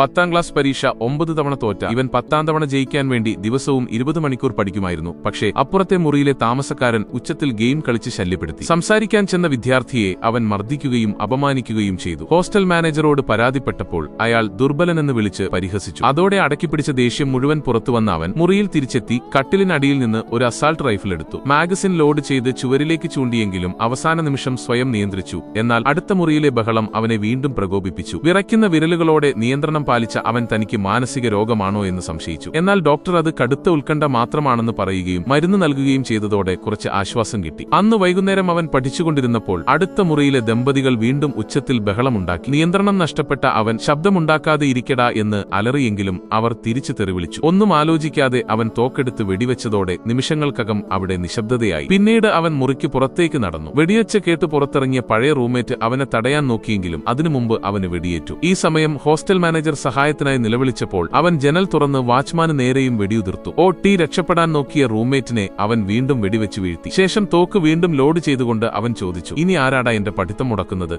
10ാം class പരീക്ഷ 9 തവണ തോറ്റ ഇവൻ 10ാം തവണ ജയിക്കാൻ വേണ്ടി ദിവസവും 20 മണിക്കൂർ പഠിക്കുമായിരുന്നു. പക്ഷേ അപ്പുറത്തെ മുറിയിലെ താമസക്കാരൻ ഉച്ചത്തിൽ ഗെയിം കളിച്ച് ശല്യപ്പെടുത്തി. സംസാരിക്കാൻ ചെന്ന വിദ്യാർത്ഥിയെ അവൻ മർദ്ദിക്കുകയും അപമാനിക്കുകയും ചെയ്തു. ഹോസ്റ്റൽ മാനേജറോട് പരാതിപ്പെട്ടപ്പോൾ അയാൾ ദുർബലനെന്ന് വിളിച്ച് പരിഹസിച്ചു. അതോടെ അടക്കിപ്പിടിച്ച ദേഷ്യം മുഴുവൻ പുറത്തുവന്ന അവൻ മുറിയിൽ തിരിച്ചെത്തി കട്ടിലിനടിയിൽ നിന്ന് ഒരു അസാൾട്ട് റൈഫിൾ എടുത്തു. മാഗസിൻ ലോഡ് ചെയ്ത് ചുവരിലേക്ക് ചൂണ്ടിയെങ്കിലും അവസാന നിമിഷം സ്വയം നിയന്ത്രിച്ചു. എന്നാൽ അടുത്ത മുറിയിലെ ബഹളം അവനെ വീണ്ടും പ്രകോപിപ്പിച്ചു. വിറയ്ക്കുന്ന വിരലുകളോടെ നിയന്ത്രണം പാലിച്ച അവൻ തനിക്ക് മാനസിക രോഗമാണോ എന്ന് സംശയിച്ചു. എന്നാൽ ഡോക്ടർ അത് കടുത്ത ഉത്കണ്ഠ മാത്രമാണെന്ന് പറയുകയും മരുന്ന് നൽകുകയും ചെയ്തതോടെ കുറച്ച് ആശ്വാസം കിട്ടി. അന്ന് വൈകുന്നേരം അവൻ പഠിച്ചുകൊണ്ടിരുന്നപ്പോൾ അടുത്ത മുറിയിലെ ദമ്പതികൾ വീണ്ടും ഉച്ചത്തിൽ ബഹളമുണ്ടാക്കി. നിയന്ത്രണം നഷ്ടപ്പെട്ട അവൻ ശബ്ദമുണ്ടാക്കാതെ ഇരിക്കടാ എന്ന് അലറിയെങ്കിലും അവർ തിരിച്ചു തെറിവിളിച്ചു. ഒന്നും ആലോചിക്കാതെ അവൻ തോക്കെടുത്ത് വെടിവെച്ചതോടെ നിമിഷങ്ങൾക്കകം അവിടെ നിശബ്ദതയായി. പിന്നീട് അവൻ മുറിക്ക് പുറത്തേക്ക് നടന്നു. വെടിവെച്ച് കേട്ട് പുറത്തിറങ്ങിയ പഴയ റൂംമേറ്റ് അവനെ തടയാൻ നോക്കിയെങ്കിലും അതിനു മുമ്പ് അവന് വെടിയേറ്റു. ഈ സമയം ഹോസ്റ്റൽ മാനേജർ സഹായത്തിനായി നിലവിളിച്ചപ്പോൾ അവൻ ജനൽ തുറന്ന് വാച്ച്മാന് നേരെയും വെടിയുതിർത്തു. രക്ഷപ്പെടാൻ നോക്കിയ റൂംമേറ്റിനെ അവൻ വീണ്ടും വെടിവെച്ച് വീഴ്ത്തി. ശേഷം തോക്ക് വീണ്ടും ലോഡ് ചെയ്തുകൊണ്ട് അവൻ ചോദിച്ചു, ഇനി ആരാടാ എന്റെ പഠിത്തം മുടക്കുന്നത്?